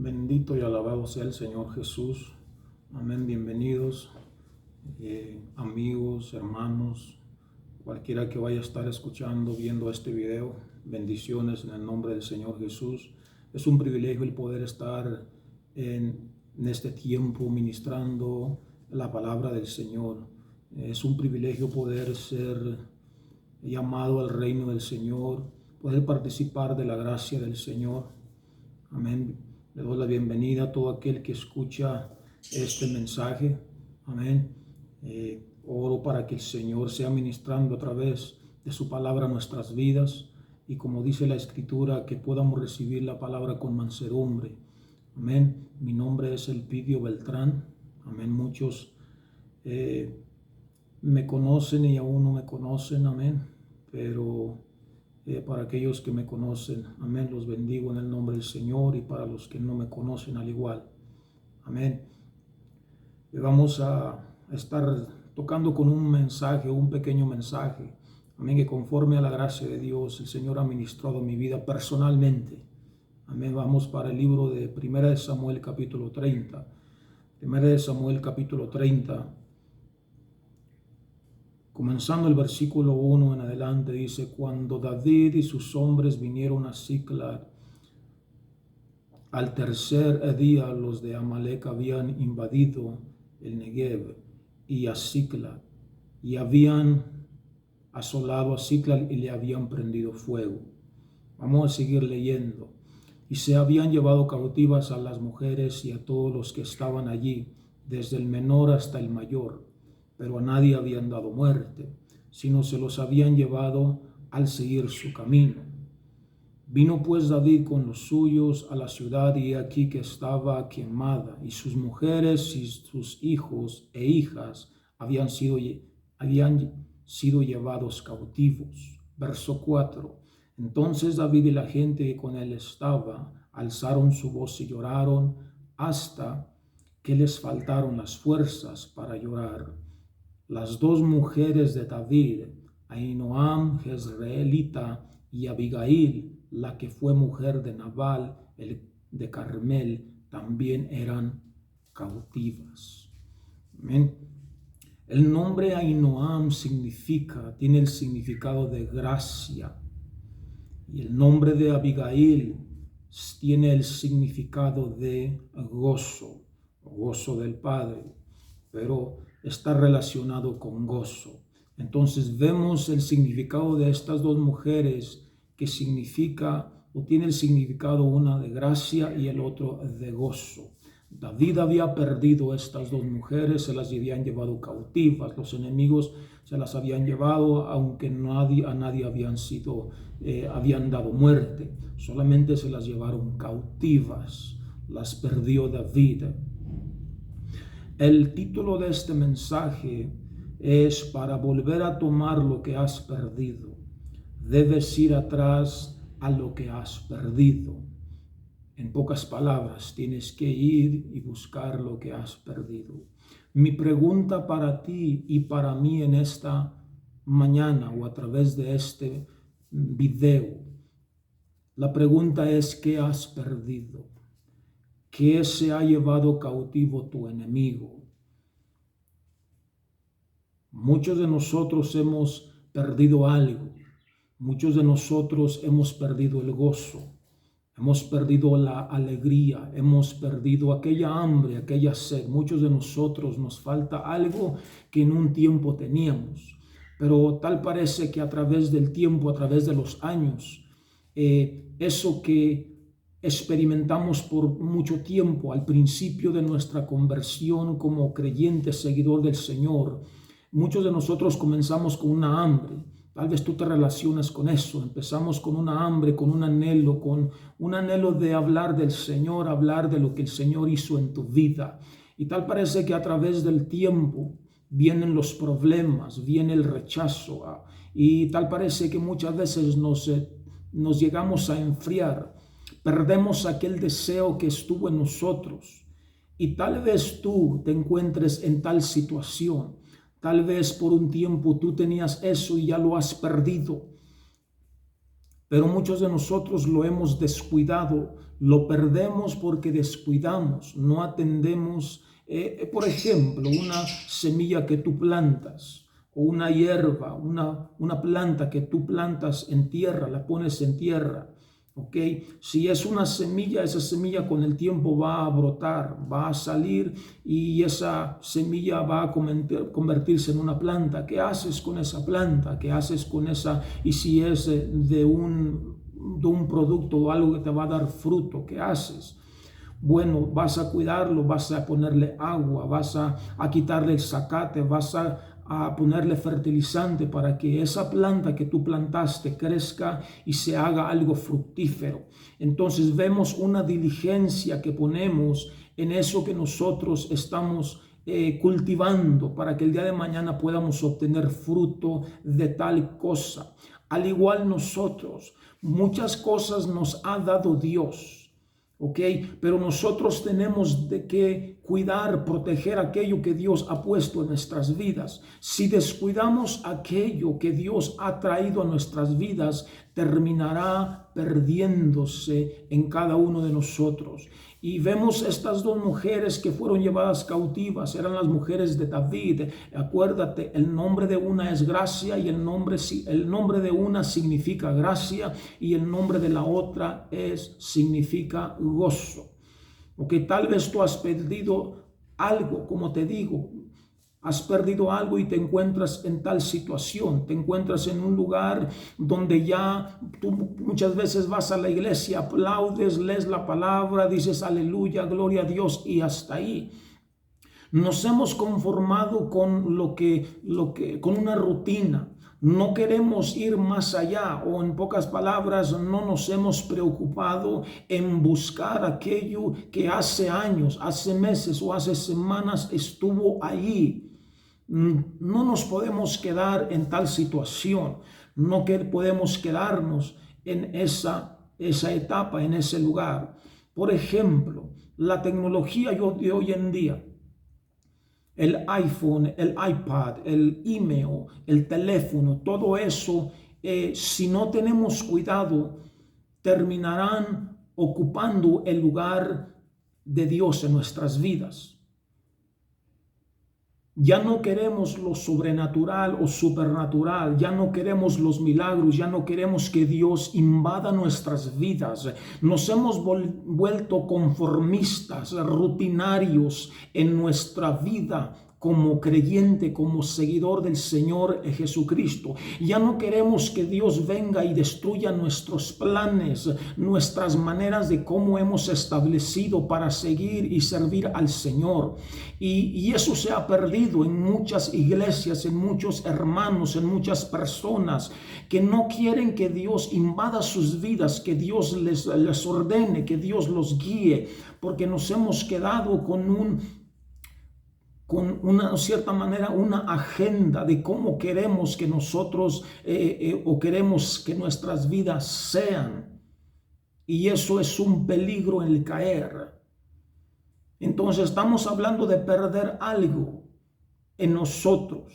Bendito y alabado sea el Señor Jesús. Amén. Bienvenidos, amigos, hermanos, cualquiera que vaya a estar escuchando, viendo este video. Bendiciones en el nombre del Señor Jesús. Es un privilegio el poder estar en este tiempo ministrando la palabra del Señor. Es un privilegio poder ser llamado al reino del Señor, poder participar de la gracia del Señor. Amén. Le doy la bienvenida a todo aquel que escucha este mensaje. Amén. Oro para que el Señor sea ministrando a través de su palabra nuestras vidas y, como dice la Escritura, que podamos recibir la palabra con mansedumbre. Amén. Mi nombre es Elpidio Beltrán. Amén. Muchos me conocen y aún no me conocen. Amén. Pero para aquellos que me conocen, amén, los bendigo en el nombre del Señor, y para los que no me conocen al igual. Amén. Y vamos a estar tocando con un mensaje, un pequeño mensaje, amén, que conforme a la gracia de Dios el Señor ha ministrado mi vida personalmente. Amén. Vamos para el libro de 1 de Samuel capítulo 30. 1 de Samuel capítulo 30. Comenzando el versículo 1 en adelante, dice: Cuando David y sus hombres vinieron a Siclag, al tercer día los de Amalec habían invadido el Negev y a Siclag, y habían asolado a Siclag y le habían prendido fuego. Vamos a seguir leyendo. Y se habían llevado cautivas a las mujeres y a todos los que estaban allí, desde el menor hasta el mayor, pero a nadie habían dado muerte, sino se los habían llevado al seguir su camino. Vino pues David con los suyos a la ciudad, y aquí que estaba quemada, y sus mujeres y sus hijos e hijas habían sido llevados cautivos. Verso 4. Entonces David y la gente que con él estaba alzaron su voz y lloraron hasta que les faltaron las fuerzas para llorar. Las dos mujeres de David, Ahinoam jezreelita y Abigail, la que fue mujer de Nabal, el de Carmel, también eran cautivas. Amén. El nombre Ahinoam tiene el significado de gracia, y el nombre de Abigail tiene el significado de gozo, gozo del Padre, pero está relacionado con gozo. Entonces vemos el significado de estas dos mujeres, que significa o tiene el significado, una de gracia y el otro de gozo. David había perdido estas dos mujeres, se las habían llevado cautivas, los enemigos se las habían llevado, aunque a nadie habían dado muerte, solamente se las llevaron cautivas, las perdió David. El título de este mensaje es: para volver a tomar lo que has perdido, debes ir atrás a lo que has perdido. En pocas palabras, tienes que ir y buscar lo que has perdido. Mi pregunta para ti y para mí en esta mañana, o a través de este video, la pregunta es: ¿qué has perdido? ¿Qué se ha llevado cautivo tu enemigo? Muchos de nosotros hemos perdido algo. Muchos de nosotros hemos perdido el gozo. Hemos perdido la alegría. Hemos perdido aquella hambre, aquella sed. Muchos de nosotros nos falta algo que en un tiempo teníamos. Pero tal parece que a través del tiempo, a través de los años, eso que experimentamos por mucho tiempo al principio de nuestra conversión como creyente, seguidor del Señor, muchos de nosotros comenzamos con una hambre. Tal vez tú te relacionas con eso. Empezamos con una hambre, con un anhelo de hablar del Señor, hablar de lo que el Señor hizo en tu vida. Y tal parece que a través del tiempo vienen los problemas, viene el rechazo, y tal parece que muchas veces nos llegamos a enfriar. Perdemos aquel deseo que estuvo en nosotros, y tal vez tú te encuentres en tal situación. Tal vez por un tiempo tú tenías eso y ya lo has perdido. pero muchos de nosotros lo hemos descuidado, lo perdemos porque descuidamos, no atendemos, por ejemplo, una semilla que tú plantas o una hierba, una planta que tú plantas en tierra, la pones en tierra. ¿Ok? Si es una semilla, esa semilla con el tiempo va a brotar, va a salir y esa semilla va a convertirse en una planta. ¿Qué haces con esa planta? ¿Qué haces con esa? Y si es de un producto o algo que te va a dar fruto, ¿qué haces? Bueno, vas a cuidarlo, vas a ponerle agua, vas a quitarle el zacate, vas a ponerle fertilizante para que esa planta que tú plantaste crezca y se haga algo fructífero. Entonces vemos una diligencia que ponemos en eso que nosotros estamos cultivando para que el día de mañana podamos obtener fruto de tal cosa. Al igual nosotros, muchas cosas nos ha dado Dios. ¿Ok? Pero nosotros tenemos de que cuidar, proteger aquello que Dios ha puesto en nuestras vidas. Si descuidamos aquello que Dios ha traído a nuestras vidas, terminará perdiéndose en cada uno de nosotros. Y vemos estas dos mujeres que fueron llevadas cautivas, eran las mujeres de David. Acuérdate, el nombre de una es gracia y el nombre de una significa gracia y el nombre de la otra significa gozo. Porque tal vez tú has perdido algo, como te digo, has perdido algo y te encuentras en tal situación, te encuentras en un lugar donde ya tú muchas veces vas a la iglesia, aplaudes, lees la palabra, dices aleluya, gloria a Dios y hasta ahí. Nos hemos conformado con con una rutina. No queremos ir más allá, o en pocas palabras, no nos hemos preocupado en buscar aquello que hace años, hace meses o hace semanas estuvo ahí. No nos podemos quedar en tal situación, no podemos quedarnos en esa etapa, en ese lugar. Por ejemplo, la tecnología de hoy en día, el iPhone, el iPad, el email, el teléfono, todo eso, si no tenemos cuidado, terminarán ocupando el lugar de Dios en nuestras vidas. Ya no queremos lo sobrenatural o supernatural, ya no queremos los milagros, ya no queremos que Dios invada nuestras vidas. Nos hemos vuelto conformistas, rutinarios en nuestra vida como creyente, como seguidor del Señor Jesucristo. Ya no queremos que Dios venga y destruya nuestros planes, nuestras maneras de cómo hemos establecido para seguir y servir al Señor. Y eso se ha perdido en muchas iglesias, en muchos hermanos, en muchas personas que no quieren que Dios invada sus vidas, que Dios les ordene, que Dios los guíe, porque nos hemos quedado con una cierta manera, una agenda de cómo queremos que nosotros o queremos que nuestras vidas sean. Y eso es un peligro en el caer. Entonces estamos hablando de perder algo en nosotros.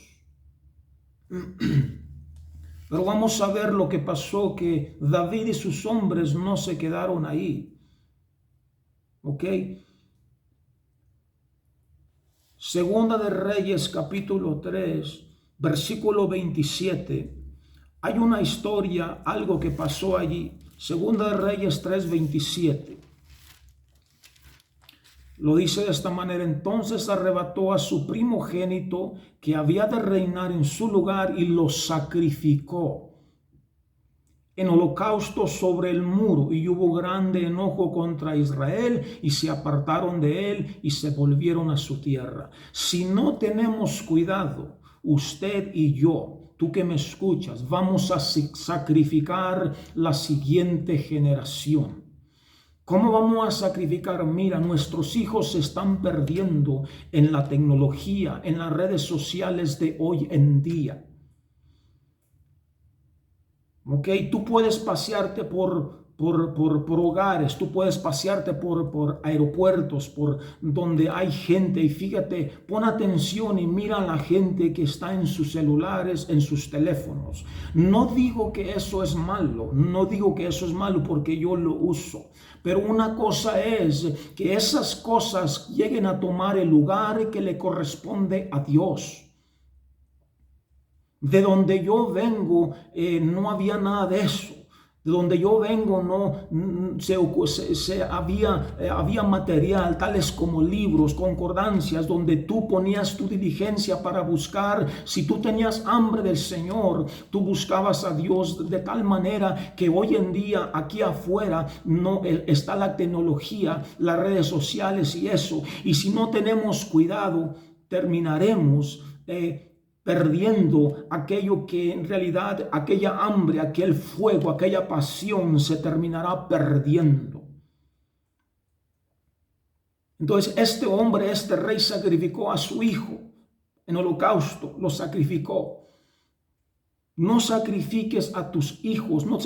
Pero vamos a ver lo que pasó, que David y sus hombres no se quedaron ahí. ¿Ok? Segunda de Reyes, capítulo 3, versículo 27. Hay una historia, algo que pasó allí. Segunda de Reyes 3, 27. Lo dice de esta manera: entonces arrebató a su primogénito que había de reinar en su lugar y lo sacrificó en holocausto sobre el muro, y hubo grande enojo contra Israel, y se apartaron de él y se volvieron a su tierra. Si no tenemos cuidado, usted y yo, tú que me escuchas, vamos a sacrificar la siguiente generación. ¿Cómo vamos a sacrificar? Mira, nuestros hijos se están perdiendo en la tecnología, en las redes sociales de hoy en día. Ok, tú puedes pasearte por por hogares, tú puedes pasearte por aeropuertos, por donde hay gente, y fíjate, pon atención y mira a la gente que está en sus celulares, en sus teléfonos. No digo que eso es malo, no digo que eso es malo porque yo lo uso, pero una cosa es que esas cosas lleguen a tomar el lugar que le corresponde a Dios. De donde yo vengo no había nada de eso. De donde yo vengo había material tales como libros, concordancias, donde tú ponías tu diligencia para buscar. Si tú tenías hambre del Señor, tú buscabas a Dios de tal manera que hoy en día aquí afuera no está la tecnología, las redes sociales y eso. Y si no tenemos cuidado, terminaremos perdiendo aquello que en realidad, aquella hambre, aquel fuego, aquella pasión se terminará perdiendo. Entonces este hombre, este rey sacrificó a su hijo en holocausto, lo sacrificó. No sacrifiques a tus hijos, no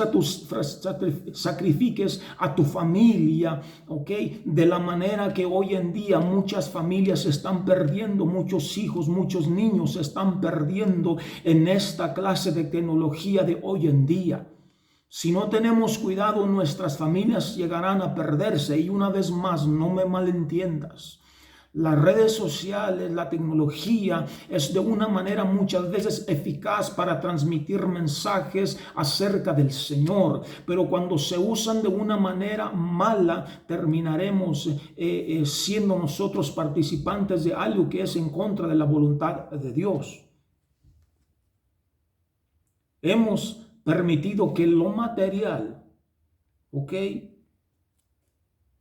sacrifiques a tu familia, ¿ok? De la manera que hoy en día muchas familias se están perdiendo, muchos hijos, muchos niños se están perdiendo en esta clase de tecnología de hoy en día. Si no tenemos cuidado, nuestras familias llegarán a perderse. Y una vez más, no me malentiendas. Las redes sociales, la tecnología es de una manera muchas veces eficaz para transmitir mensajes acerca del Señor, pero cuando se usan de una manera mala, terminaremos siendo nosotros participantes de algo que es en contra de la voluntad de Dios. Hemos permitido que lo material, ¿ok?,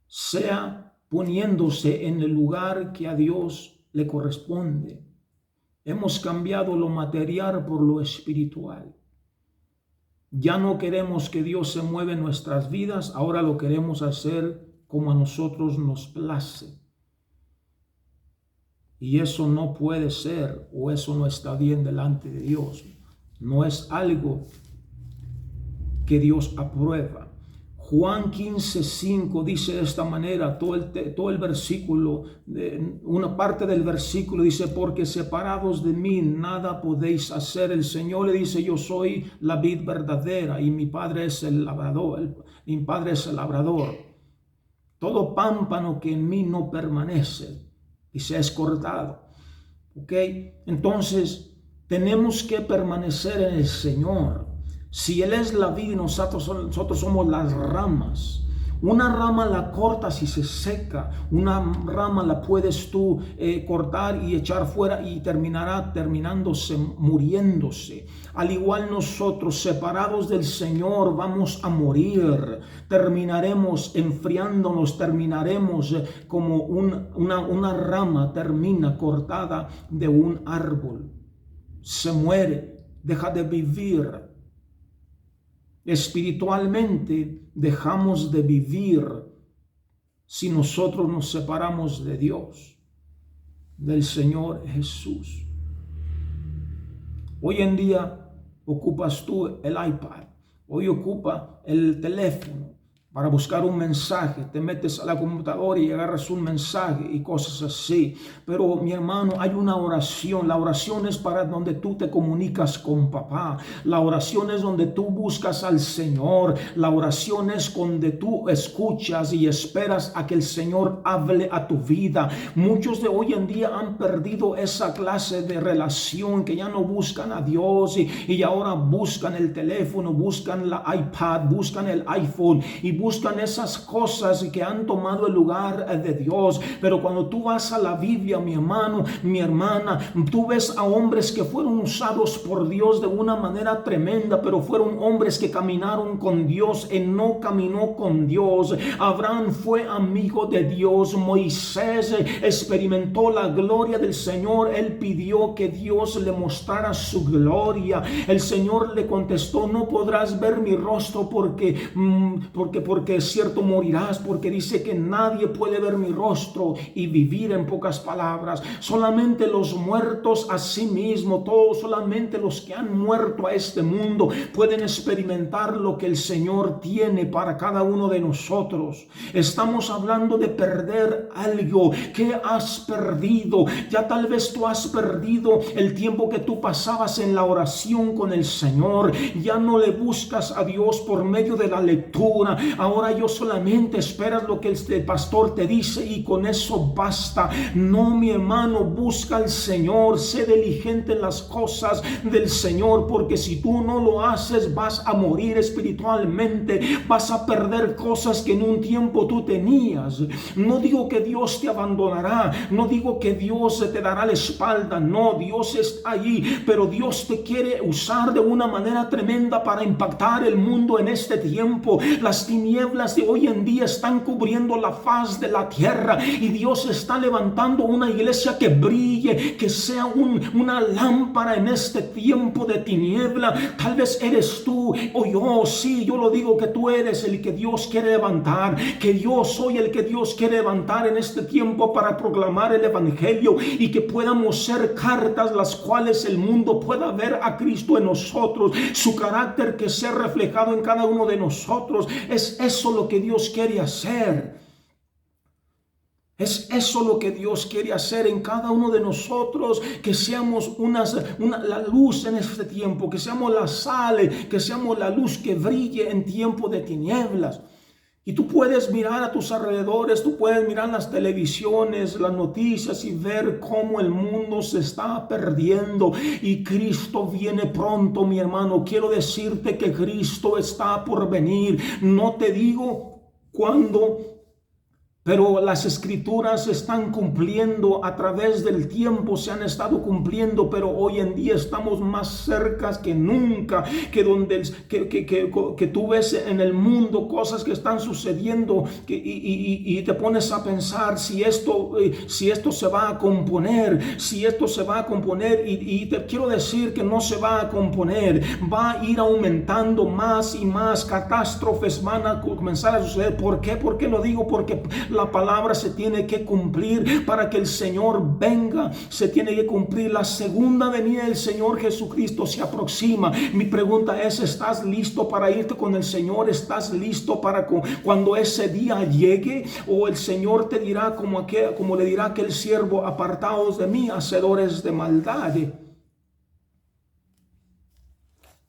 sea poniéndose en el lugar que a Dios le corresponde. Hemos cambiado lo material por lo espiritual. Ya no queremos que Dios se mueva en nuestras vidas, ahora lo queremos hacer como a nosotros nos place. Y eso no puede ser, o eso no está bien delante de Dios. No es algo que Dios aprueba. Juan 15:5 dice de esta manera, todo el versículo, una parte del versículo dice, porque separados de mí nada podéis hacer. El Señor le dice, yo soy la vid verdadera y mi Padre es el labrador. Todo pámpano que en mí no permanece y se es cortado. ¿Ok? Entonces, tenemos que permanecer en el Señor. Si Él es la vid y nosotros somos las ramas. Una rama la cortas y se seca. Una rama la puedes tú cortar y echar fuera y terminándose, muriéndose. Al igual nosotros, separados del Señor, vamos a morir. Terminaremos enfriándonos, terminaremos como una rama termina cortada de un árbol. Se muere, deja de vivir. Espiritualmente dejamos de vivir si nosotros nos separamos de Dios, del Señor Jesús. Hoy en día ocupas tú el iPad, hoy ocupa el teléfono para buscar un mensaje, te metes a la computadora y agarras un mensaje y cosas así. Pero mi hermano, hay una oración. La oración es para donde tú te comunicas con papá. La oración es donde tú buscas al Señor. La oración es donde tú escuchas y esperas a que el Señor hable a tu vida. Muchos de hoy en día han perdido esa clase de relación, que ya no buscan a Dios y ahora buscan el teléfono, buscan la iPad, buscan el iPhone y buscan esas cosas que han tomado el lugar de Dios. Pero cuando tú vas a la Biblia, mi hermano, mi hermana, tú ves a hombres que fueron usados por Dios de una manera tremenda, pero fueron hombres que caminaron con Dios. Él no caminó con Dios. Abraham fue amigo de Dios. Moisés experimentó la gloria del Señor. Él pidió que Dios le mostrara su gloria. El Señor le contestó, no podrás ver mi rostro porque porque es cierto morirás, porque dice que nadie puede ver mi rostro y vivir. En pocas palabras, solamente los muertos a sí mismos, todos, solamente los que han muerto a este mundo pueden experimentar lo que el Señor tiene para cada uno de nosotros. Estamos hablando de perder algo que has perdido. Ya tal vez tú has perdido el tiempo que tú pasabas en la oración con el Señor. Ya no le buscas a Dios por medio de la lectura. Ahora yo solamente esperas lo que el pastor te dice y con eso basta. No, mi hermano, busca al Señor. Sé diligente en las cosas del Señor, porque si tú no lo haces vas a morir espiritualmente. Vas a perder cosas que en un tiempo tú tenías. No digo que Dios te abandonará. No digo que Dios te dará la espalda. No, Dios está allí, pero Dios te quiere usar de una manera tremenda para impactar el mundo en este tiempo. Las tinieblas de hoy en día están cubriendo la faz de la tierra y Dios está levantando una iglesia que brille, que sea una lámpara en este tiempo de tiniebla. Tal vez eres tú o yo. Sí, yo lo digo, que tú eres el que Dios quiere levantar, que yo soy el que Dios quiere levantar en este tiempo para proclamar el evangelio y que podamos ser cartas las cuales el mundo pueda ver a Cristo en nosotros, su carácter que sea reflejado en cada uno de nosotros. Es eso lo que Dios quiere hacer. Es eso lo que Dios quiere hacer en cada uno de nosotros, que seamos la luz en este tiempo, que seamos la sal, que seamos la luz que brille en tiempo de tinieblas. Y tú puedes mirar a tus alrededores, tú puedes mirar las televisiones, las noticias y ver cómo el mundo se está perdiendo y Cristo viene pronto, mi hermano. Quiero decirte que Cristo está por venir. No te digo cuándo, pero las escrituras se están cumpliendo a través del tiempo, se han estado cumpliendo, pero hoy en día estamos más cerca que nunca, que tú ves en el mundo cosas que están sucediendo y te pones a pensar si esto se va a componer, y te quiero decir que no se va a componer, va a ir aumentando más y más, catástrofes van a comenzar a suceder. ¿Por qué? ¿Por qué lo digo? Porque la palabra se tiene que cumplir para que el Señor venga. Se tiene que cumplir. La segunda venida del Señor Jesucristo se aproxima. Mi pregunta es: ¿estás listo para irte con el Señor? ¿Estás listo para cuando ese día llegue? ¿O el Señor te dirá como le dirá aquel siervo: apartaos de mí, hacedores de maldad?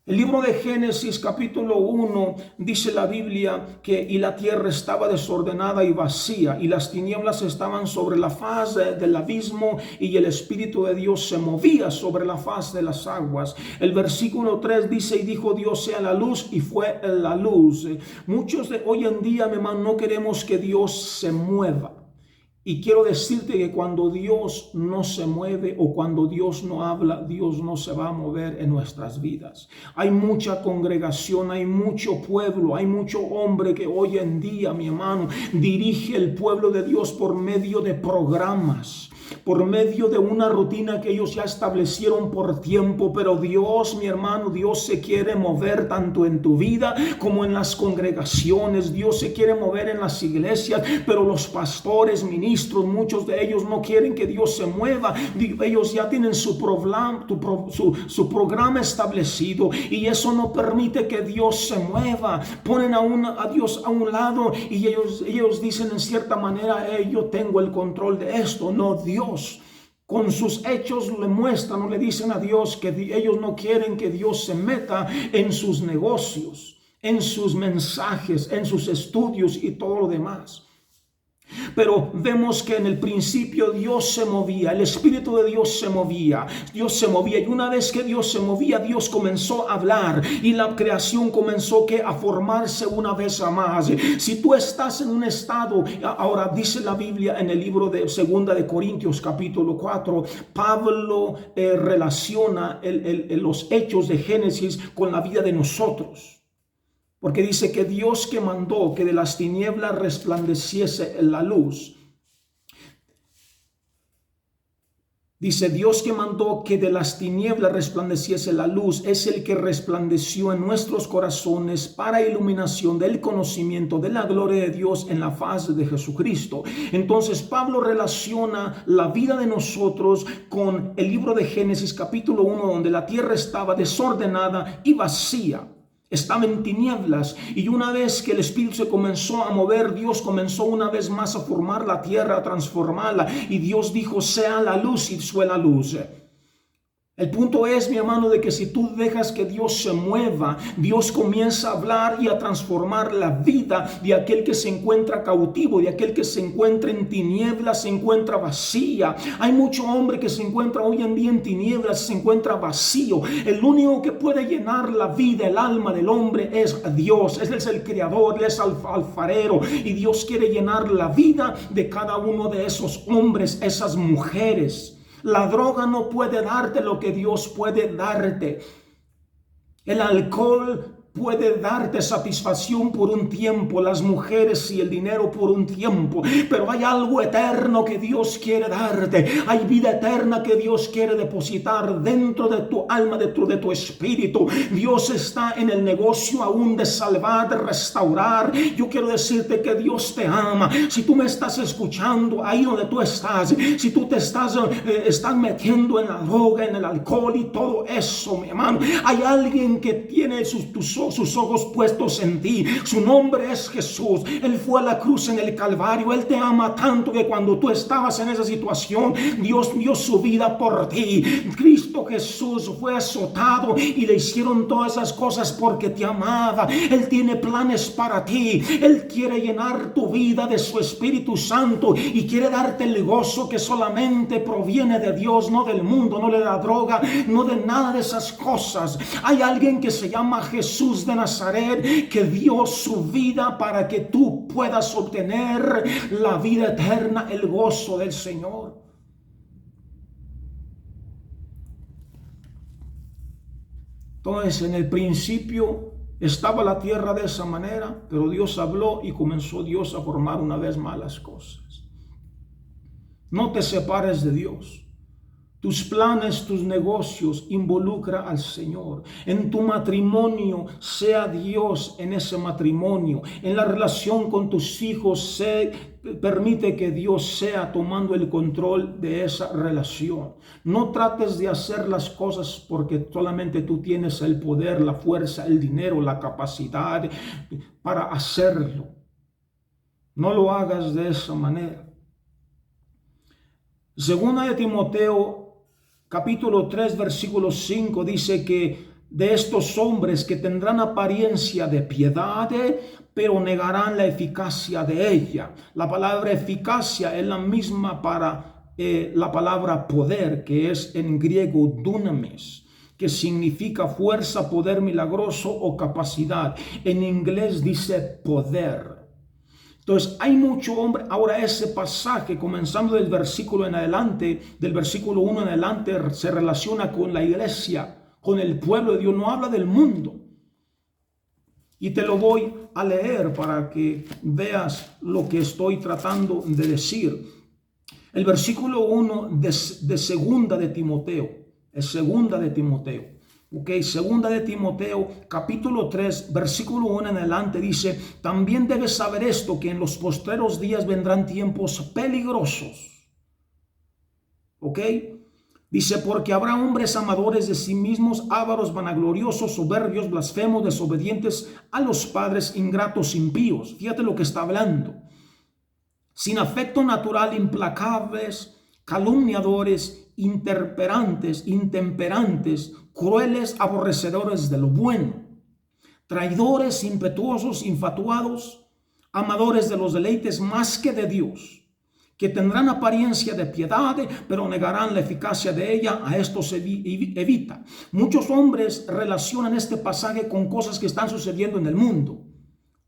El libro de Génesis capítulo 1 dice la Biblia que y la tierra estaba desordenada y vacía y las tinieblas estaban sobre la faz del abismo y el Espíritu de Dios se movía sobre la faz de las aguas. El versículo 3 dice: y dijo Dios sea la luz, y fue la luz. Muchos de hoy en día, mi hermano, no queremos que Dios se mueva. Y quiero decirte que cuando Dios no se mueve o cuando Dios no habla, Dios no se va a mover en nuestras vidas. Hay mucha congregación, hay mucho pueblo, hay mucho hombre que hoy en día, mi hermano, dirige el pueblo de Dios por medio de programas, por medio de una rutina que ellos ya establecieron por tiempo. Pero Dios, mi hermano, Dios se quiere mover tanto en tu vida como en las congregaciones. Dios se quiere mover en las iglesias, pero los pastores, ministros, muchos de ellos no quieren que Dios se mueva. Ellos ya tienen su programa establecido y eso no permite que Dios se mueva. Ponen a Dios a un lado y ellos dicen en cierta manera: yo tengo el control de esto. No, Dios con sus hechos le muestran o le dicen a Dios que ellos no quieren que Dios se meta en sus negocios, en sus mensajes, en sus estudios y todo lo demás. Pero vemos que en el principio Dios se movía, el Espíritu de Dios se movía, y una vez que Dios se movía, Dios comenzó a hablar y la creación comenzó a formarse una vez más. Si tú estás en un estado, ahora dice la Biblia en el libro de 2 de Corintios capítulo 4, Pablo relaciona los hechos de Génesis con la vida de nosotros. Porque dice que Dios que mandó que de las tinieblas resplandeciese la luz. Dice, Dios que mandó que de las tinieblas resplandeciese la luz, es el que resplandeció en nuestros corazones para iluminación del conocimiento de la gloria de Dios en la faz de Jesucristo. Entonces Pablo relaciona la vida de nosotros con el libro de Génesis capítulo 1, donde la tierra estaba desordenada y vacía. Estaba en tinieblas, y una vez que el Espíritu se comenzó a mover, Dios comenzó una vez más a formar la tierra, a transformarla, y Dios dijo, sea la luz, y fue la luz. El punto es, mi hermano, de que si tú dejas que Dios se mueva, Dios comienza a hablar y a transformar la vida de aquel que se encuentra cautivo, de aquel que se encuentra en tinieblas, se encuentra vacía. Hay mucho hombre que se encuentra hoy en día en tinieblas, se encuentra vacío. El único que puede llenar la vida, el alma del hombre es Dios. Él es el creador, Él es el alfarero, y Dios quiere llenar la vida de cada uno de esos hombres, esas mujeres. La droga no puede darte lo que Dios puede darte. El alcohol puede darte satisfacción por un tiempo, las mujeres y el dinero por un tiempo, pero hay algo eterno que Dios quiere darte. Hay vida eterna que Dios quiere depositar dentro de tu alma, dentro de tu espíritu. Dios está en el negocio aún de salvar, de restaurar. Yo quiero decirte que Dios te ama. Si tú me estás escuchando ahí donde tú estás, si tú te estás metiendo en la droga, en el alcohol y todo eso, mi hermano, hay alguien que tiene sus ojos puestos en ti. Su nombre es Jesús. Él fue a la cruz en el Calvario. Él te ama tanto que cuando tú estabas en esa situación, Dios dio su vida por ti. Cristo Jesús fue azotado y le hicieron todas esas cosas porque te amaba. Él tiene planes para ti. Él quiere llenar tu vida de su Espíritu Santo y quiere darte el gozo que solamente proviene de Dios, no del mundo, no de la droga, no de nada de esas cosas. Hay alguien que se llama Jesús de Nazaret, que dio su vida para que tú puedas obtener la vida eterna, el gozo del Señor. Entonces, en el principio estaba la tierra de esa manera, pero Dios habló y comenzó Dios a formar una vez más las cosas. No te separes de Dios. Tus planes, tus negocios, involucra al Señor. En tu matrimonio, sea Dios en ese matrimonio. En la relación con tus hijos, permite que Dios sea tomando el control de esa relación. No trates de hacer las cosas porque solamente tú tienes el poder, la fuerza, el dinero, la capacidad para hacerlo. No lo hagas de esa manera. Segunda de Timoteo capítulo 3, versículo 5 dice que de estos hombres que tendrán apariencia de piedad, pero negarán la eficacia de ella. La palabra eficacia es la misma para la palabra poder, que es en griego dunamis, que significa fuerza, poder milagroso o capacidad. En inglés dice poder. Entonces hay mucho hombre. Ahora ese pasaje, comenzando del versículo en adelante, del versículo 1 en adelante, se relaciona con la iglesia, con el pueblo de Dios. No habla del mundo. Y te lo voy a leer para que veas lo que estoy tratando de decir. El versículo 1 de segunda de Timoteo. Es segunda de Timoteo. Segunda de Timoteo, capítulo 3, versículo 1 en adelante dice: también debes saber esto, que en los postreros días vendrán tiempos peligrosos. Dice, porque habrá hombres amadores de sí mismos, ávaros, vanagloriosos, soberbios, blasfemos, desobedientes a los padres, ingratos, impíos. Fíjate lo que está hablando. Sin afecto natural, implacables, calumniadores, intemperantes, crueles, aborrecedores de lo bueno, traidores, impetuosos, infatuados, amadores de los deleites más que de Dios, que tendrán apariencia de piedad, pero negarán la eficacia de ella. A estos evita. Muchos hombres relacionan este pasaje con cosas que están sucediendo en el mundo.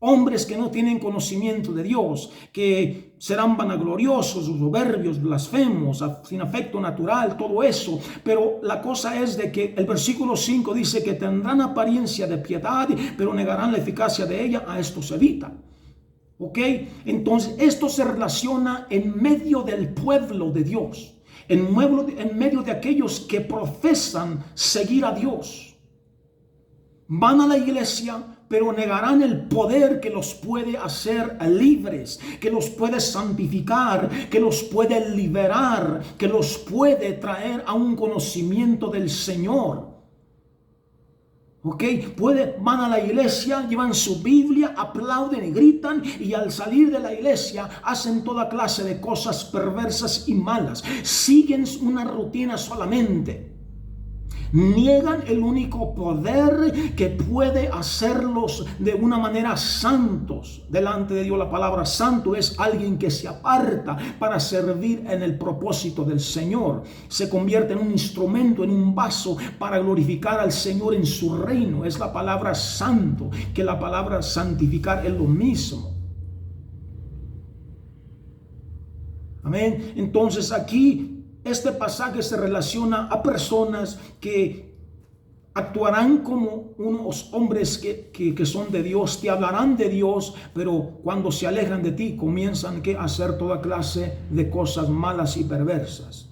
Hombres que no tienen conocimiento de Dios, que serán vanagloriosos, soberbios, blasfemos, sin afecto natural, todo eso. Pero la cosa es de que el versículo 5 dice que tendrán apariencia de piedad, pero negarán la eficacia de ella. A estos evita. Entonces esto se relaciona en medio del pueblo de Dios. en medio de aquellos que profesan seguir a Dios. Van a la iglesia, pero negarán el poder que los puede hacer libres, que los puede santificar, que los puede liberar, que los puede traer a un conocimiento del Señor. Van a la iglesia, llevan su Biblia, aplauden y gritan, y al salir de la iglesia hacen toda clase de cosas perversas y malas. Siguen una rutina solamente. Niegan el único poder que puede hacerlos de una manera santos delante de Dios. La palabra santo es alguien que se aparta para servir en el propósito del Señor. Se convierte en un instrumento, en un vaso para glorificar al Señor en su reino. Es la palabra santo, que la palabra santificar es lo mismo. Amén. Entonces aquí este pasaje se relaciona a personas que actuarán como unos hombres que son de Dios, te hablarán de Dios, pero cuando se alejan de ti comienzan a hacer toda clase de cosas malas y perversas.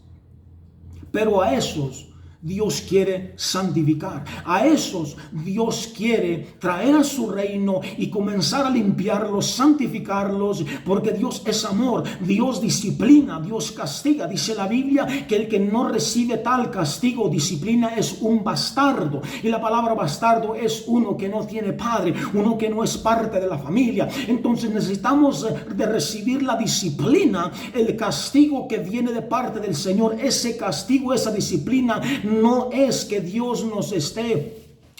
Pero a esos Dios quiere santificar. A esos Dios quiere traer a su reino y comenzar a limpiarlos, santificarlos, porque Dios es amor, Dios disciplina, Dios castiga. Dice la Biblia que el que no recibe tal castigo o disciplina es un bastardo. Y la palabra bastardo es uno que no tiene padre, uno que no es parte de la familia. Entonces necesitamos de recibir la disciplina, el castigo que viene de parte del Señor. Ese castigo, esa disciplina, no es que Dios nos esté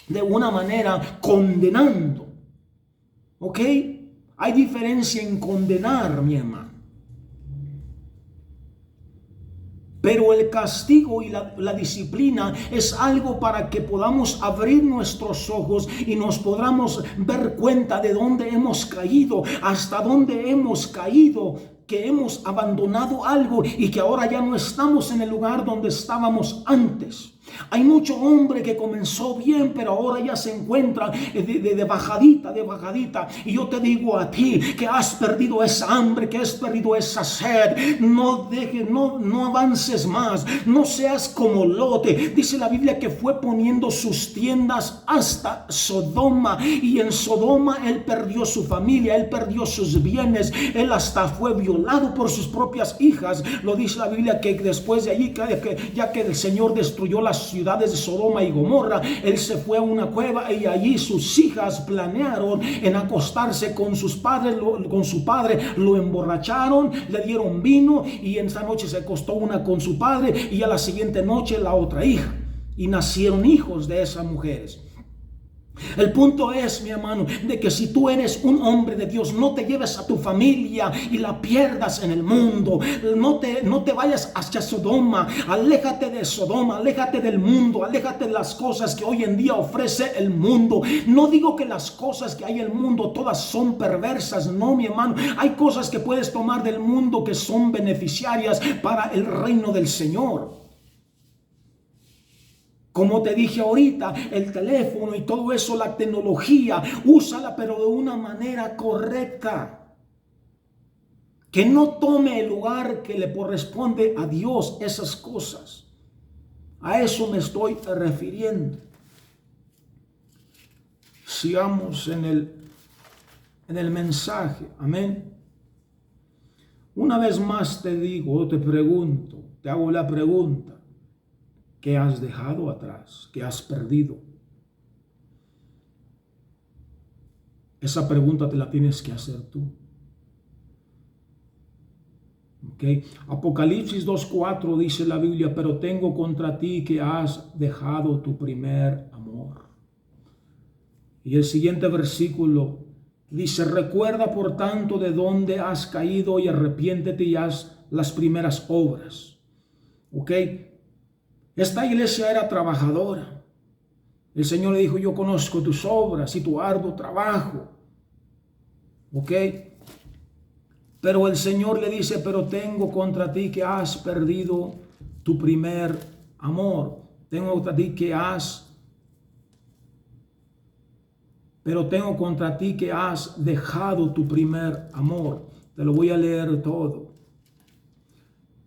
de una manera condenando. ¿Ok? Hay diferencia en condenar, mi hermano. Pero el castigo y la disciplina es algo para que podamos abrir nuestros ojos y nos podamos ver cuenta de dónde hemos caído, hasta dónde hemos caído, que hemos abandonado algo y que ahora ya no estamos en el lugar donde estábamos antes. Hay mucho hombre que comenzó bien, pero ahora ya se encuentra de bajadita. Y yo te digo a ti que has perdido esa hambre, que has perdido esa sed. No avances más. No seas como Lot. Dice la Biblia que fue poniendo sus tiendas hasta Sodoma. Y en Sodoma él perdió su familia, él perdió sus bienes. Él hasta fue violado por sus propias hijas. Lo dice la Biblia que después de allí, ya que el Señor destruyó las ciudades de Sodoma y Gomorra, él se fue a una cueva y allí sus hijas planearon en acostarse con sus padres, con su padre, lo emborracharon, le dieron vino y en esa noche se acostó una con su padre y a la siguiente noche la otra hija, y nacieron hijos de esas mujeres. El punto es, mi hermano, de que si tú eres un hombre de Dios, no te lleves a tu familia y la pierdas en el mundo. No te vayas hacia Sodoma. Aléjate de Sodoma, aléjate del mundo, aléjate de las cosas que hoy en día ofrece el mundo. No digo que las cosas que hay en el mundo todas son perversas, no, mi hermano. Hay cosas que puedes tomar del mundo que son beneficiarias para el reino del Señor. Como te dije ahorita, el teléfono y todo eso, la tecnología, úsala pero de una manera correcta. Que no tome el lugar que le corresponde a Dios esas cosas. A eso me estoy refiriendo. Sigamos en el mensaje. Amén. Una vez más te digo, te pregunto, te hago la pregunta. ¿Qué has dejado atrás? ¿Qué has perdido? Esa pregunta te la tienes que hacer tú. ¿Okay? Apocalipsis 2:4 dice la Biblia, pero tengo contra ti que has dejado tu primer amor. Y el siguiente versículo dice, recuerda por tanto de dónde has caído y arrepiéntete y haz las primeras obras. ¿Ok? Esta iglesia era trabajadora. El Señor le dijo, yo conozco tus obras y tu arduo trabajo. ¿Ok? Pero el Señor le dice, pero tengo contra ti que has perdido tu primer amor. Tengo contra ti que has dejado tu primer amor. Te lo voy a leer todo.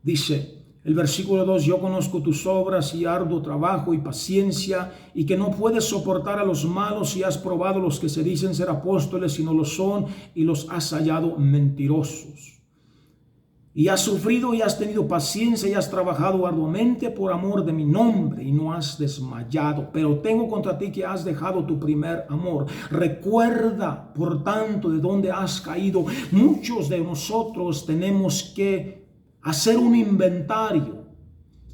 Dice, El versículo 2, yo conozco tus obras y arduo trabajo y paciencia, y que no puedes soportar a los malos, y has probado los que se dicen ser apóstoles y no lo son, y los has hallado mentirosos. Y has sufrido y has tenido paciencia y has trabajado arduamente por amor de mi nombre y no has desmayado. Pero tengo contra ti que has dejado tu primer amor. Recuerda, por tanto, de dónde has caído. Muchos de nosotros tenemos que hacer un inventario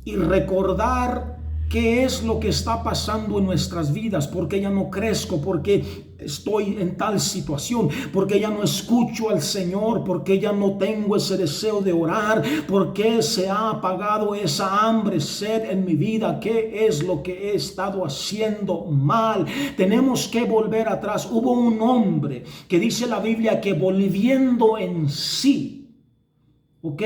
y recordar qué es lo que está pasando en nuestras vidas, porque ya no crezco, porque estoy en tal situación, porque ya no escucho al Señor, porque ya no tengo ese deseo de orar, porque se ha apagado esa hambre, sed en mi vida. ¿Qué es lo que he estado haciendo mal? Tenemos que volver atrás. Hubo un hombre que dice la Biblia que volviendo en sí, ¿ok?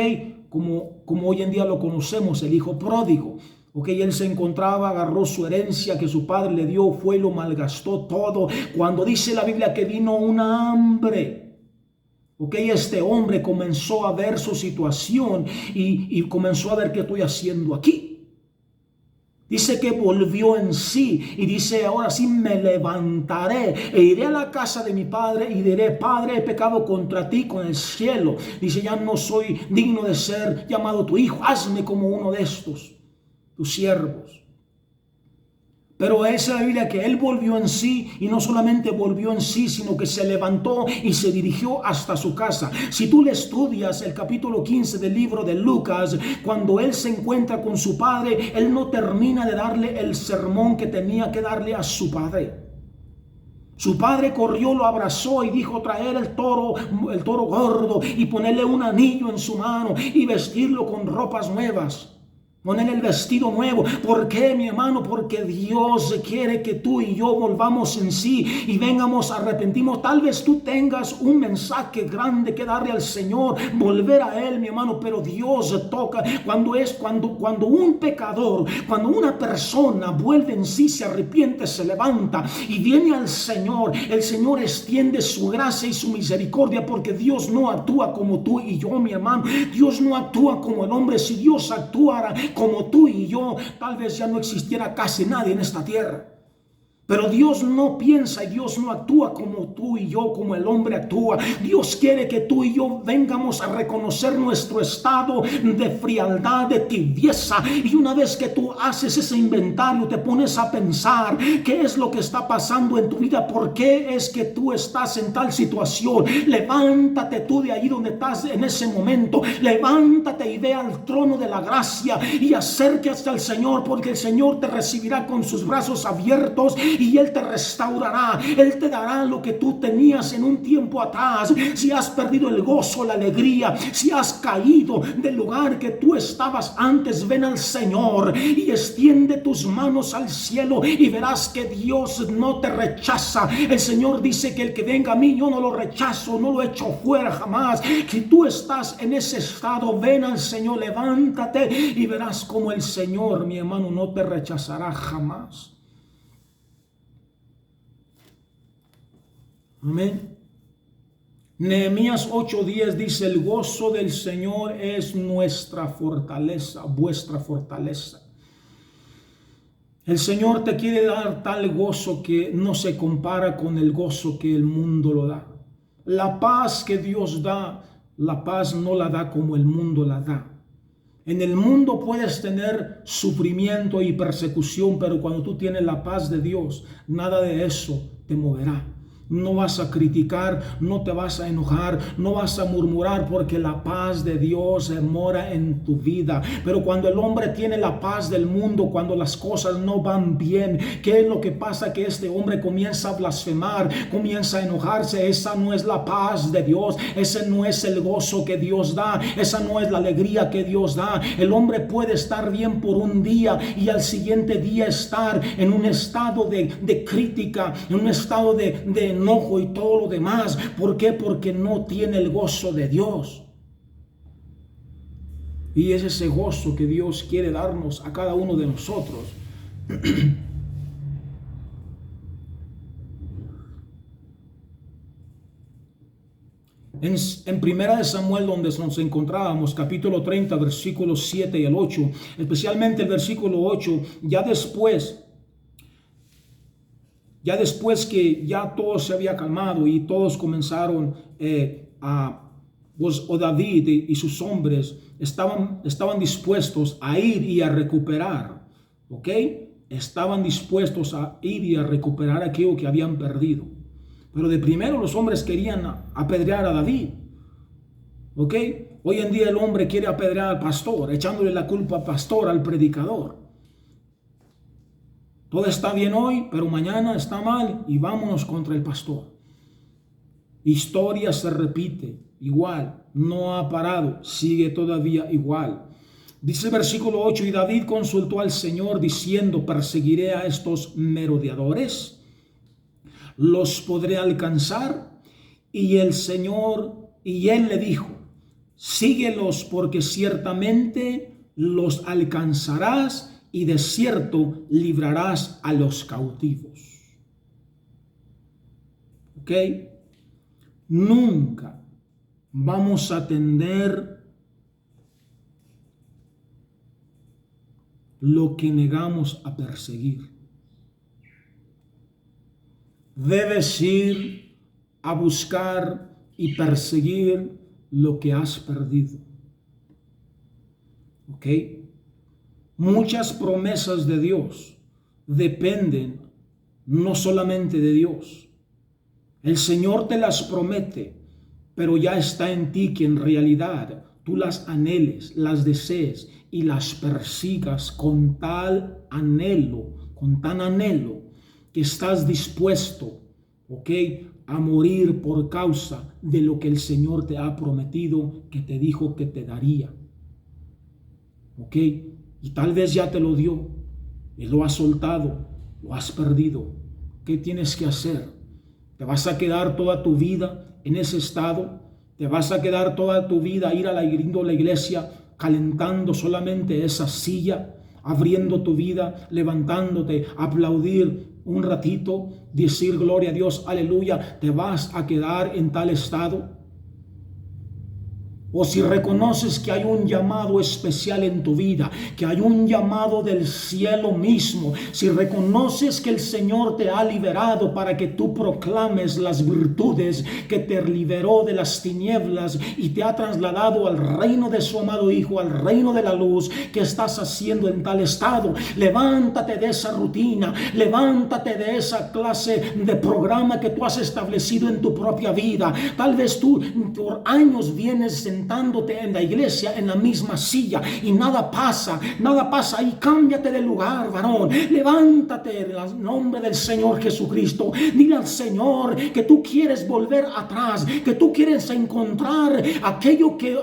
Como hoy en día lo conocemos, el hijo pródigo. Ok, él se encontraba, agarró su herencia que su padre le dio, fue y lo malgastó todo. Cuando dice la Biblia que vino una hambre, ok, este hombre comenzó a ver su situación y comenzó a ver qué estoy haciendo aquí. Dice que volvió en sí y dice, ahora sí me levantaré e iré a la casa de mi padre y diré, Padre, he pecado contra ti con el cielo. Dice, ya no soy digno de ser llamado tu hijo, hazme como uno de estos, tus siervos. Pero es la Biblia que él volvió en sí, y no solamente volvió en sí, sino que se levantó y se dirigió hasta su casa. Si tú le estudias el capítulo 15 del libro de Lucas, cuando él se encuentra con su padre, él no termina de darle el sermón que tenía que darle a su padre. Su padre corrió, lo abrazó y dijo, traer el toro gordo y ponerle un anillo en su mano y vestirlo con ropas nuevas. Poner el vestido nuevo. ¿Por qué, mi hermano? Porque Dios quiere que tú y yo volvamos en sí y vengamos arrepentimos. Tal vez tú tengas un mensaje grande que darle al Señor, volver a Él, mi hermano, pero Dios toca cuando un pecador, cuando una persona vuelve en sí, se arrepiente, se levanta y viene al Señor. El Señor extiende su gracia y su misericordia, porque Dios no actúa como tú y yo, mi hermano. Dios no actúa como el hombre. Si Dios actuara como tú y yo, tal vez ya no existiera casi nadie en esta tierra. Pero Dios no piensa y Dios no actúa como tú y yo, como el hombre actúa. Dios quiere que tú y yo vengamos a reconocer nuestro estado de frialdad, de tibieza. Y una vez que tú haces ese inventario, te pones a pensar qué es lo que está pasando en tu vida, por qué es que tú estás en tal situación. Levántate tú de ahí donde estás en ese momento. Levántate y ve al trono de la gracia y acércate al Señor, porque el Señor te recibirá con sus brazos abiertos. Y Él te restaurará, Él te dará lo que tú tenías en un tiempo atrás. Si has perdido el gozo, la alegría, si has caído del lugar que tú estabas antes, ven al Señor y extiende tus manos al cielo y verás que Dios no te rechaza. El Señor dice que el que venga a mí, yo no lo rechazo, no lo echo fuera jamás. Si tú estás en ese estado, ven al Señor, levántate y verás como el Señor, mi hermano, no te rechazará jamás. Amén. Nehemías 8:10 dice, el gozo del Señor es nuestra fortaleza, vuestra fortaleza. El Señor te quiere dar tal gozo que no se compara con el gozo que el mundo lo da. La paz que Dios da, la paz no la da como el mundo la da. En el mundo puedes tener sufrimiento y persecución, pero cuando tú tienes la paz de Dios, nada de eso te moverá. No vas a criticar, no te vas a enojar, no vas a murmurar, porque la paz de Dios mora en tu vida. Pero cuando el hombre tiene la paz del mundo, cuando las cosas no van bien, ¿qué es lo que pasa? Que este hombre comienza a blasfemar, comienza a enojarse. Esa no es la paz de Dios, ese no es el gozo que Dios da, esa no es la alegría que Dios da. El hombre puede estar bien por un día y al siguiente día estar en un estado de crítica, en un estado de enojo y todo lo demás. ¿Por qué? Porque no tiene el gozo de Dios. Y es ese gozo que Dios quiere darnos a cada uno de nosotros. En Primera de Samuel, donde nos encontrábamos, capítulo 30, versículos 7 y el 8, especialmente el versículo 8, ya después que ya todo se había calmado y todos comenzaron o David y sus hombres estaban dispuestos a ir y a recuperar, ¿ok? Estaban dispuestos a ir y a recuperar aquello que habían perdido. Pero de primero los hombres querían apedrear a David, ¿ok? Hoy en día el hombre quiere apedrear al pastor, echándole la culpa al pastor, al predicador. Todo está bien hoy, pero mañana está mal y vámonos contra el pastor. Historia se repite igual, no ha parado, sigue todavía igual. Dice el versículo 8, y David consultó al Señor diciendo, ¿perseguiré a estos merodeadores? ¿Los podré alcanzar? Y él le dijo, síguelos porque ciertamente los alcanzarás y de cierto librarás a los cautivos. ¿Ok? Nunca vamos a atender lo que negamos a perseguir. Debes ir a buscar y perseguir lo que has perdido. ¿Ok? Muchas promesas de Dios dependen no solamente de Dios. El Señor te las promete, pero ya está en ti que en realidad tú las anheles, las desees y las persigas con tan anhelo, que estás dispuesto, ¿ok?, a morir por causa de lo que el Señor te ha prometido, que te dijo que te daría. ¿Ok? Y tal vez ya te lo dio y lo has soltado, lo has perdido. ¿Qué tienes que hacer? ¿Te vas a quedar toda tu vida en ese estado? ¿Te vas a quedar toda tu vida ir a la iglesia calentando solamente esa silla, abriendo tu vida, levantándote, aplaudir un ratito, decir gloria a Dios, aleluya? ¿Te vas a quedar en tal estado? O si reconoces que hay un llamado especial en tu vida, que hay un llamado del cielo mismo, si reconoces que el Señor te ha liberado para que tú proclames las virtudes, que te liberó de las tinieblas y te ha trasladado al reino de su amado Hijo, al reino de la luz, ¿qué estás haciendo en tal estado? Levántate de esa rutina, levántate de esa clase de programa que tú has establecido en tu propia vida. Tal vez tú por años vienes sentándote en la iglesia en la misma silla y nada pasa y cámbiate de lugar, varón. Levántate en el nombre del Señor Jesucristo. Dile al Señor que tú quieres volver atrás, que tú quieres encontrar aquello que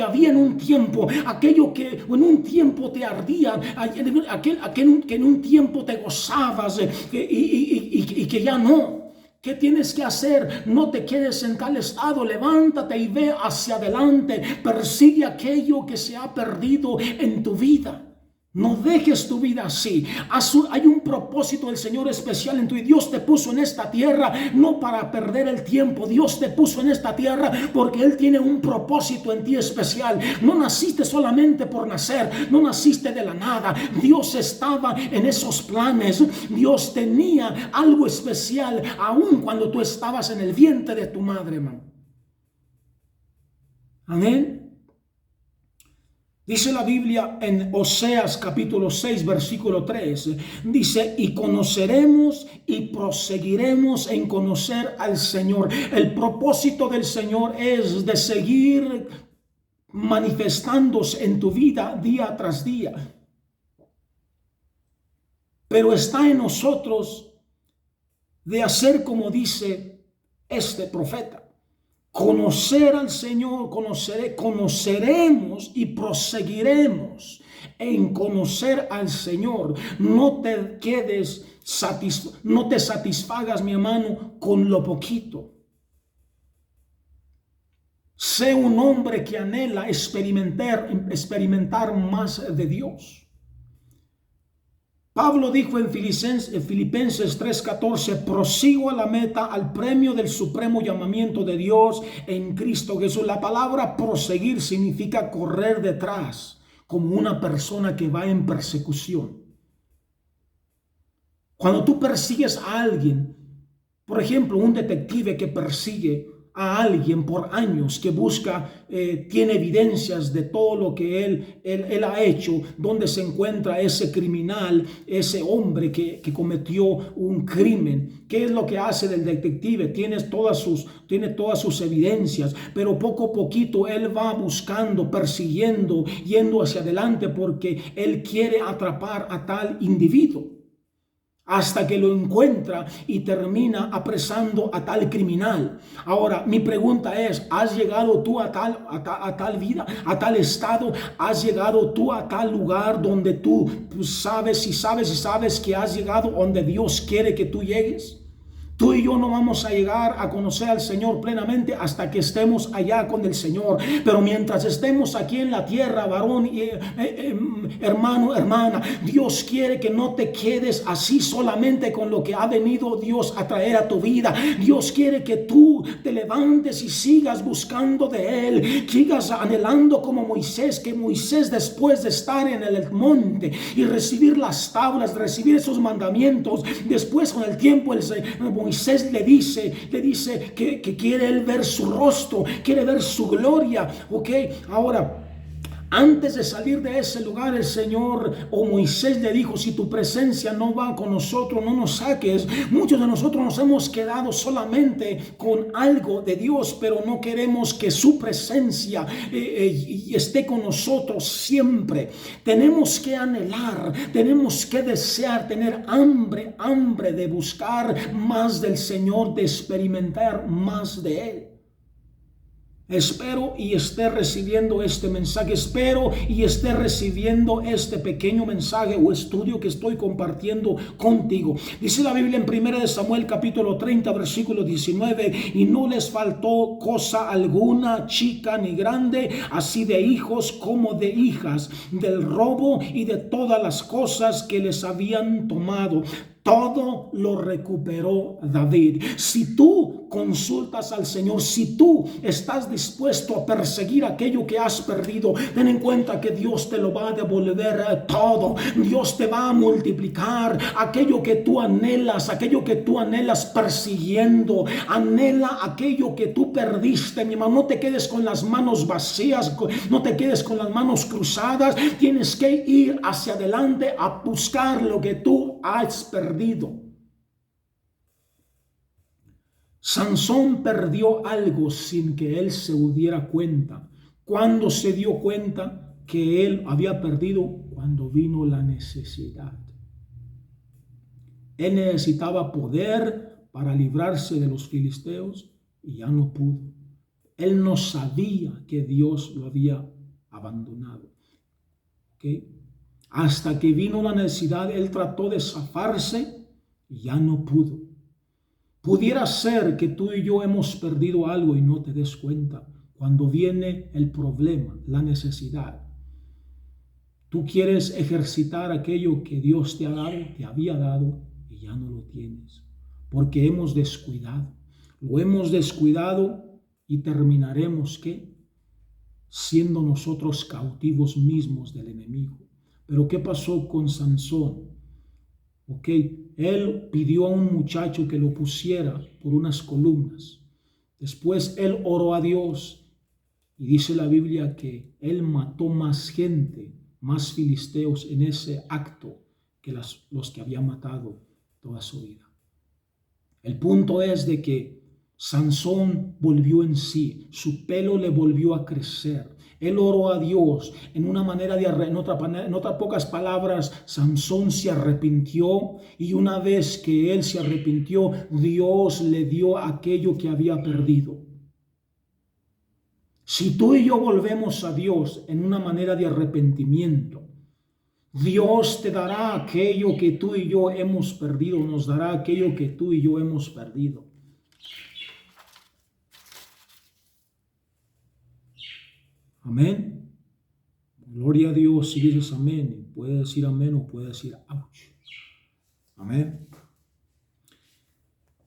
había en un tiempo, aquello que en un tiempo te ardía, que en un tiempo te gozabas y que ya no. ¿Qué tienes que hacer? No te quedes en tal estado. Levántate y ve hacia adelante. Persigue aquello que se ha perdido en tu vida. No dejes tu vida así. Hay un propósito del Señor especial en tu vida. Dios te puso en esta tierra no para perder el tiempo. Dios te puso en esta tierra porque Él tiene un propósito en ti especial. No naciste solamente por nacer. No naciste de la nada. Dios estaba en esos planes. Dios tenía algo especial aún cuando tú estabas en el vientre de tu madre, hermano. Amén. Dice la Biblia en Oseas capítulo 6 versículo 3, dice, y conoceremos y proseguiremos en conocer al Señor. El propósito del Señor es de seguir manifestándose en tu vida día tras día. Pero está en nosotros de hacer como dice este profeta. Conocer al Señor, conoceremos y proseguiremos en conocer al Señor. No te quedes no te satisfagas, mi hermano, con lo poquito. Sé un hombre que anhela experimentar más de Dios. Pablo dijo en Filipenses 3:14, prosigo a la meta, al premio del supremo llamamiento de Dios en Cristo Jesús. La palabra proseguir significa correr detrás, como una persona que va en persecución. Cuando tú persigues a alguien, por ejemplo, un detective que persigue a alguien por años, que busca, tiene evidencias de todo lo que él ha hecho, donde se encuentra ese criminal, ese hombre que cometió un crimen. ¿Qué es lo que hace el detective? Tiene todas sus evidencias, pero poco a poquito él va buscando, persiguiendo, yendo hacia adelante, porque él quiere atrapar a tal individuo, hasta que lo encuentra y termina apresando a tal criminal. Ahora, mi pregunta es, ¿has llegado tú a tal vida, a tal estado? ¿Has llegado tú a tal lugar donde tú sabes que has llegado donde Dios quiere que tú llegues? Tú y yo no vamos a llegar a conocer al Señor plenamente hasta que estemos allá con el Señor. Pero mientras estemos aquí en la tierra, varón y hermano, hermana, Dios quiere que no te quedes así solamente con lo que ha venido Dios a traer a tu vida. Dios quiere que tú te levantes y sigas buscando de Él, sigas anhelando como Moisés, que Moisés, después de estar en el monte y recibir las tablas, recibir esos mandamientos, después con el tiempo Moisés le dice que quiere él ver su rostro, quiere ver su gloria. Ok, ahora, antes de salir de ese lugar, el Señor o Moisés le dijo, si tu presencia no va con nosotros, no nos saques. Muchos de nosotros nos hemos quedado solamente con algo de Dios, pero no queremos que su presencia esté con nosotros siempre. Tenemos que anhelar, tenemos que desear, tener hambre de buscar más del Señor, de experimentar más de Él. Espero y esté recibiendo este mensaje, espero y esté recibiendo este pequeño mensaje o estudio que estoy compartiendo contigo. Dice la Biblia en 1 Samuel capítulo 30 versículo 19, y no les faltó cosa alguna, chica ni grande, así de hijos como de hijas, del robo y de todas las cosas que les habían tomado. Todo lo recuperó David. Si tú consultas al Señor, si tú estás dispuesto a perseguir aquello que has perdido, ten en cuenta que Dios te lo va a devolver todo. Dios te va a multiplicar aquello que tú anhelas persiguiendo. Anhela aquello que tú perdiste, mi hermano. No te quedes con las manos vacías, no te quedes con las manos cruzadas. Tienes que ir hacia adelante a buscar lo que tú has perdido. Sansón perdió algo sin que él se diera cuenta. ¿Cuándo se dio cuenta que él había perdido? Cuando vino la necesidad. Él necesitaba poder para librarse de los filisteos y ya no pudo. Él no sabía que Dios lo había abandonado. ¿Okay? Hasta que vino la necesidad, él trató de zafarse y ya no pudo. Pudiera ser que tú y yo hemos perdido algo y no te des cuenta. Cuando viene el problema, la necesidad, tú quieres ejercitar aquello que Dios te ha dado, te había dado, y ya no lo tienes. Porque hemos descuidado. Lo hemos descuidado y terminaremos, ¿qué? Siendo nosotros cautivos mismos del enemigo. Pero ¿qué pasó con Sansón? Ok, él pidió a un muchacho que lo pusiera por unas columnas. Después él oró a Dios y dice la Biblia que él mató más gente, más filisteos en ese acto que los que había matado toda su vida. El punto es de que Sansón volvió en sí, su pelo le volvió a crecer. Él oró a Dios en una manera en otras pocas palabras, Sansón se arrepintió, y una vez que él se arrepintió, Dios le dio aquello que había perdido. Si tú y yo volvemos a Dios en una manera de arrepentimiento, Dios te dará aquello que tú y yo hemos perdido, nos dará aquello que tú y yo hemos perdido. Amén. Gloria a Dios. Si dices amén, puede decir amén o puede decir ouch. Amén.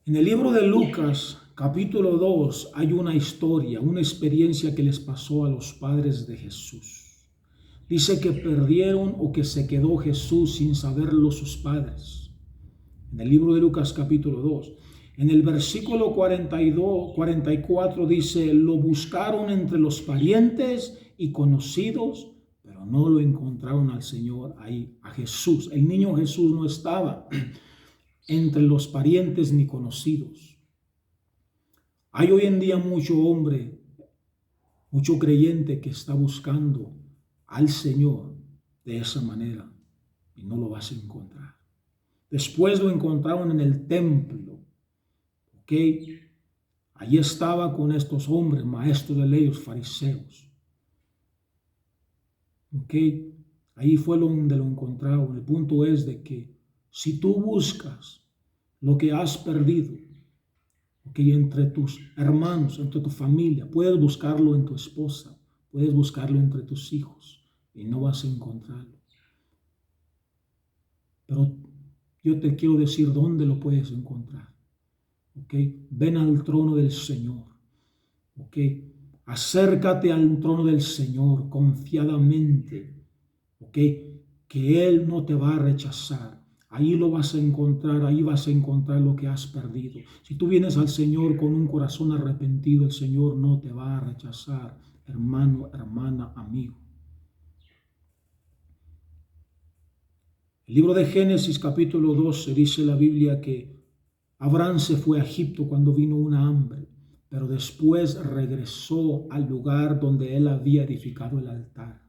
En el libro de Lucas, capítulo 2, hay una historia, una experiencia que les pasó a los padres de Jesús. Dice que perdieron o que se quedó Jesús sin saberlo sus padres. En el libro de Lucas, capítulo 2. En el versículo 44 dice, lo buscaron entre los parientes y conocidos, pero no lo encontraron al Señor ahí, a Jesús. El niño Jesús no estaba entre los parientes ni conocidos. Hay hoy en día mucho hombre, mucho creyente que está buscando al Señor de esa manera y no lo vas a encontrar. Después lo encontraron en el templo, ¿ok? Allí estaba con estos hombres, maestros de ley, los fariseos, ¿ok? Ahí fue donde lo encontraron. El punto es de que si tú buscas lo que has perdido, ¿okay?, entre tus hermanos, entre tu familia, puedes buscarlo en tu esposa, puedes buscarlo entre tus hijos y no vas a encontrarlo. Pero yo te quiero decir dónde lo puedes encontrar. ¿Okay? Ven al trono del Señor. ¿Okay? Acércate al trono del Señor confiadamente. ¿Okay? Que Él no te va a rechazar. Ahí lo vas a encontrar, ahí vas a encontrar lo que has perdido. Si tú vienes al Señor con un corazón arrepentido, el Señor no te va a rechazar, hermano, hermana, amigo. El libro de Génesis capítulo 12 dice la Biblia que Abraham se fue a Egipto cuando vino una hambre, pero después regresó al lugar donde él había edificado el altar.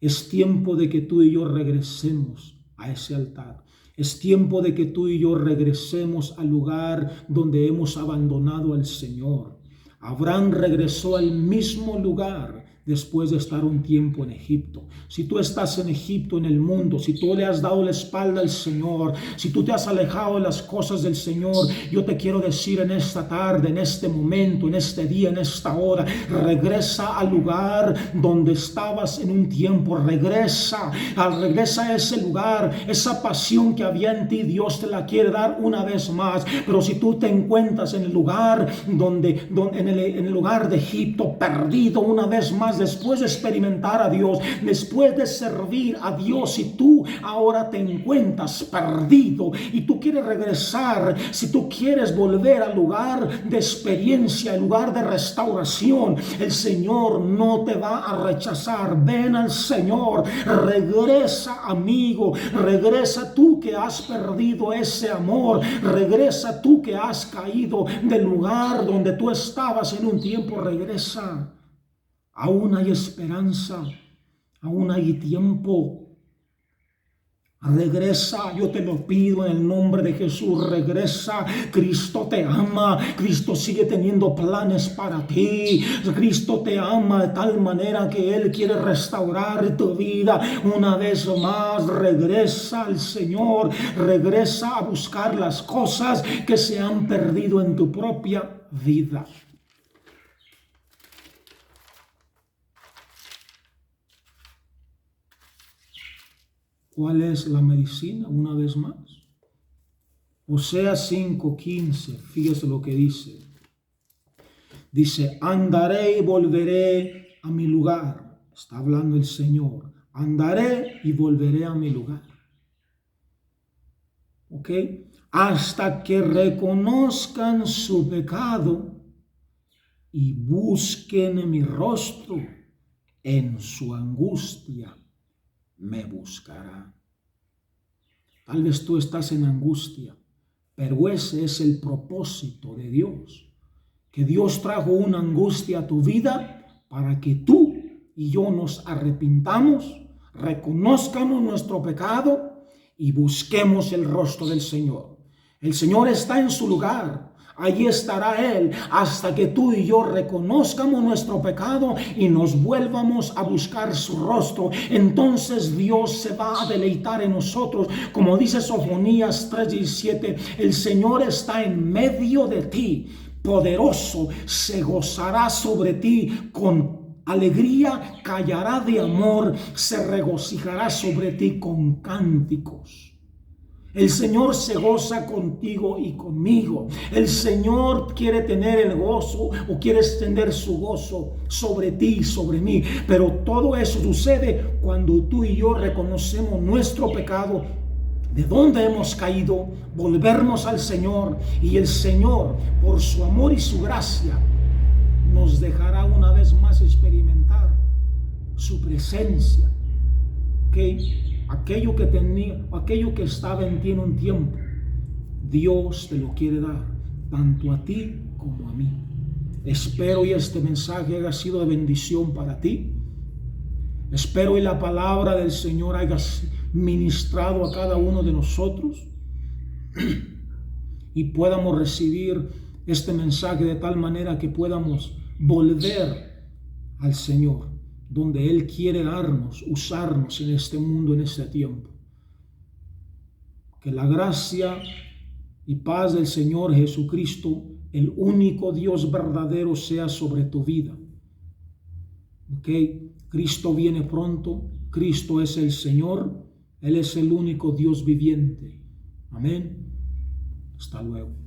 Es tiempo de que tú y yo regresemos a ese altar. Es tiempo de que tú y yo regresemos al lugar donde hemos abandonado al Señor. Abraham regresó al mismo lugar después de estar un tiempo en Egipto. Si tú estás en Egipto, en el mundo, si tú le has dado la espalda al Señor, si tú te has alejado de las cosas del Señor, yo te quiero decir en esta tarde, en este momento, en este día, en esta hora, regresa al lugar donde estabas en un tiempo. Regresa a ese lugar. Esa pasión que había en ti, Dios te la quiere dar una vez más. Pero si tú te encuentras en el lugar en el lugar de Egipto, perdido una vez más, después de experimentar a Dios, después de servir a Dios, y tú ahora te encuentras perdido y tú quieres regresar, si tú quieres volver al lugar de experiencia, al lugar de restauración, el Señor no te va a rechazar. Ven al Señor, regresa, amigo, regresa tú que has perdido ese amor, regresa tú que has caído del lugar donde tú estabas en un tiempo, regresa. Aún hay esperanza, aún hay tiempo. Regresa, yo te lo pido en el nombre de Jesús, regresa. Cristo te ama, Cristo sigue teniendo planes para ti. Cristo te ama de tal manera que Él quiere restaurar tu vida una vez más. Regresa al Señor, regresa a buscar las cosas que se han perdido en tu propia vida. ¿Cuál es la medicina? Una vez más. Oseas 5:15, fíjese lo que dice. Dice, andaré y volveré a mi lugar. Está hablando el Señor. Andaré y volveré a mi lugar. ¿Ok? Hasta que reconozcan su pecado y busquen mi rostro en su angustia. Me buscará. Tal vez tú estás en angustia, pero ese es el propósito de Dios. Que Dios trajo una angustia a tu vida para que tú y yo nos arrepintamos, reconozcamos nuestro pecado y busquemos el rostro del Señor. El Señor está en su lugar. Allí estará Él hasta que tú y yo reconozcamos nuestro pecado y nos vuelvamos a buscar su rostro. Entonces Dios se va a deleitar en nosotros. Como dice Sofonías 3:17, el Señor está en medio de ti, poderoso, se gozará sobre ti con alegría, callará de amor, se regocijará sobre ti con cánticos. El Señor se goza contigo y conmigo. El Señor quiere tener el gozo o quiere extender su gozo sobre ti y sobre mí. Pero todo eso sucede cuando tú y yo reconocemos nuestro pecado, de dónde hemos caído, volvernos al Señor, y el Señor, por su amor y su gracia, nos dejará una vez más experimentar su presencia. Aquello que estaba en ti en un tiempo, Dios te lo quiere dar, tanto a ti como a mí. Espero y este mensaje haya sido de bendición para ti. Espero y la palabra del Señor haya ministrado a cada uno de nosotros y podamos recibir este mensaje de tal manera que podamos volver al Señor, donde Él quiere darnos, usarnos en este mundo, en este tiempo. Que la gracia y paz del Señor Jesucristo, el único Dios verdadero, sea sobre tu vida. Cristo viene pronto. Cristo es el Señor. Él es el único Dios viviente. Amén. Hasta luego.